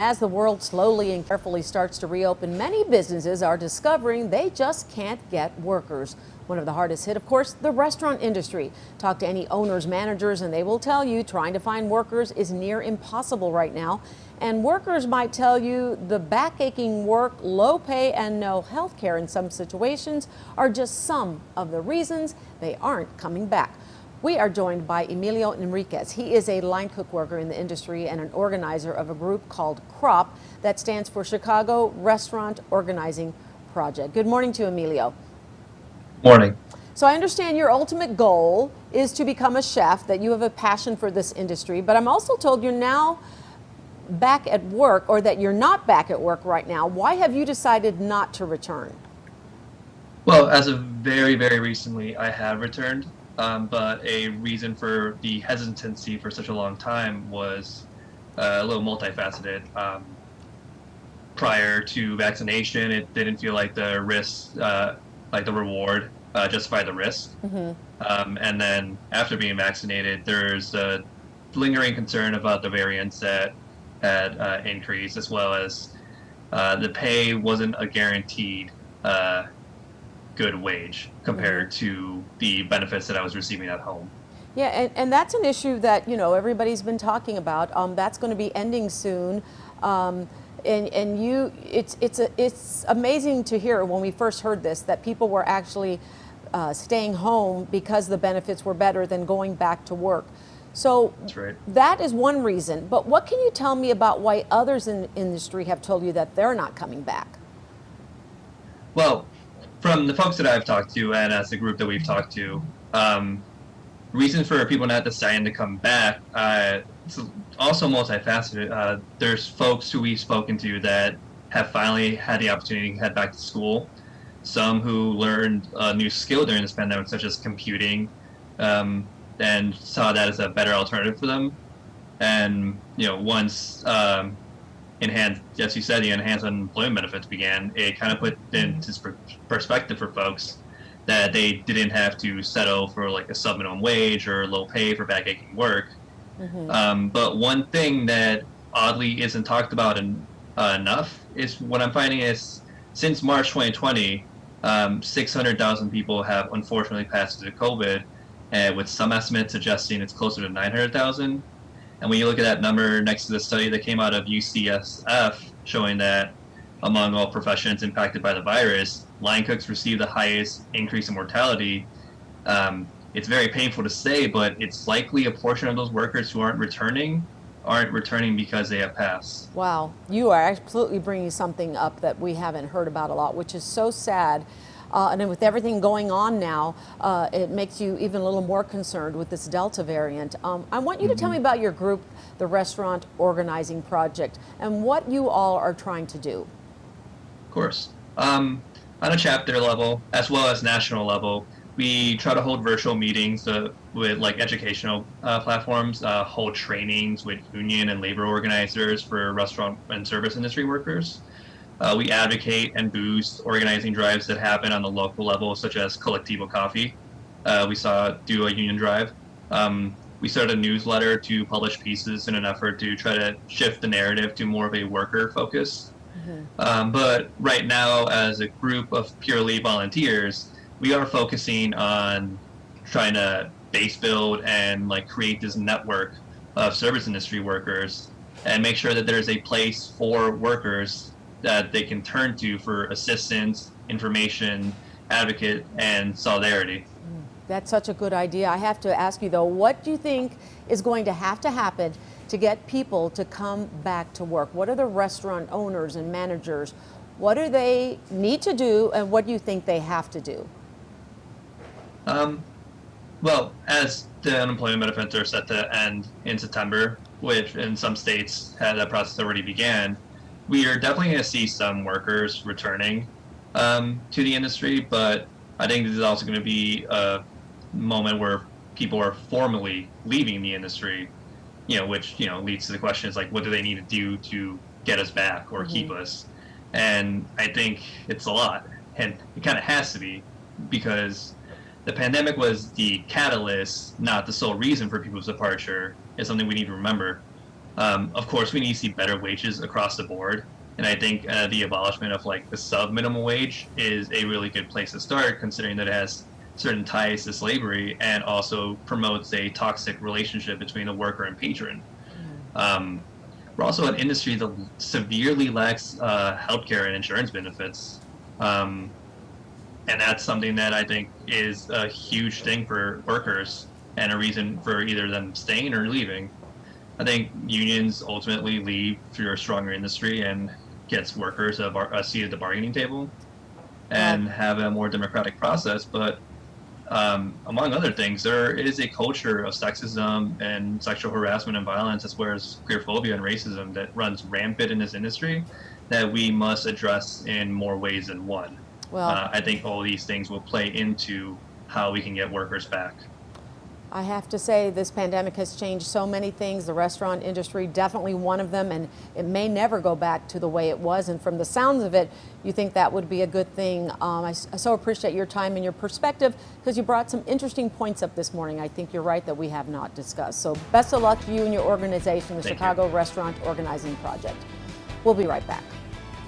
As the world slowly and carefully starts to reopen, many businesses are discovering they just can't get workers. One of the hardest hit, of course, the restaurant industry. Talk to any owners, managers, and they will tell you trying to find workers is near impossible right now. And workers might tell you the back-aching work, low pay, and no health care in some situations are just some of the reasons they aren't coming back. We are joined by Emilio Enriquez. He is a line cook worker in the industry and an organizer of a group called CROP that stands for Chicago Restaurant Organizing Project. Good morning to you, Emilio. Morning. So I understand your ultimate goal is to become a chef, that you have a passion for this industry, but I'm also told you're now back at work, or that you're not back at work right now. Why have you decided not to return? Well, as of very recently, I have returned, but a reason for the hesitancy for such a long time was a little multifaceted. Prior to vaccination, it didn't feel like the risk, like the reward, justified the risk. And then after being vaccinated, there's a lingering concern about the variants that had increased, as well as the pay wasn't a guaranteed good wage compared to the benefits that I was receiving at home. Yeah, and that's an issue that, everybody's been talking about. That's going to be ending soon. It's amazing to hear when we first heard this that people were actually staying home because the benefits were better than going back to work. So That's right. that is one reason. But what can you tell me about why others in the industry have told you that they're not coming back? Well, from the folks that I've talked to and as the group that we've talked to, reason for people not deciding to come back, it's also multifaceted. There's folks who we've spoken to that have finally had the opportunity to head back to school. Some who learned a new skill during this pandemic, such as computing, and saw that as a better alternative for them. And once as you said, the enhanced unemployment benefits began, it kind of put into perspective for folks that they didn't have to settle for like a sub-minimum wage or low pay for back-aching work. But one thing that oddly isn't talked about enough is what I'm finding is since March 2020, 600,000 people have unfortunately passed through COVID, with some estimates suggesting it's closer to 900,000. And when you look at that number next to the study that came out of UCSF showing that among all professions impacted by the virus, line cooks receive the highest increase in mortality. It's very painful to say, but it's likely a portion of those workers who aren't returning because they have passed. Wow, you are absolutely bringing something up that we haven't heard about a lot, which is so sad. And then with everything going on now, it makes you even a little more concerned with this Delta variant. I want you to tell me about your group, the Restaurant Organizing Project, and what you all are trying to do. Of course. On a chapter level, as well as national level, we try to hold virtual meetings with like educational platforms, hold trainings with union and labor organizers for restaurant and service industry workers. We advocate and boost organizing drives that happen on the local level, such as Colectivo Coffee. We do a union drive. We started a newsletter to publish pieces in an effort to try to shift the narrative to more of a worker focus. But right now, as a group of purely volunteers, we are focusing on trying to base build and like create this network of service industry workers and make sure that there's a place for workers that they can turn to for assistance, information, advocate, and solidarity. That's such a good idea. I have to ask you though, what do you think is going to happen to get people to come back to work? What are the restaurant owners and managers, what do they need to do, and what do you think they have to do? Well, as the unemployment benefits are set to end in September, which in some states that process already began, we are definitely going to see some workers returning to the industry, but I think this is also going to be a moment where people are formally leaving the industry, which leads to the question is like, what do they need to do to get us back or keep us? And I think it's a lot, and it kind of has to be, because the pandemic was the catalyst, not the sole reason for people's departure, is something we need to remember. Of course, we need to see better wages across the board. And I think the abolishment of like the sub minimum wage is a really good place to start, considering that it has certain ties to slavery and also promotes a toxic relationship between a worker and patron. We're also an industry that severely lacks healthcare and insurance benefits. And that's something that I think is a huge thing for workers and a reason for either them staying or leaving. I think unions ultimately lead through a stronger industry and gets workers a seat at the bargaining table and have a more democratic process. But among other things, there is a culture of sexism and sexual harassment and violence, as well as queerphobia and racism that runs rampant in this industry that we must address in more ways than one. Well, I think all these things will play into how we can get workers back. I have to say this pandemic has changed so many things. The restaurant industry, definitely one of them, and it may never go back to the way it was. And from the sounds of it, you think that would be a good thing. I so appreciate your time and your perspective because you brought some interesting points up this morning. I think you're right that we have not discussed. So best of luck to you and your organization, the Chicago Restaurant Organizing Project. We'll be right back.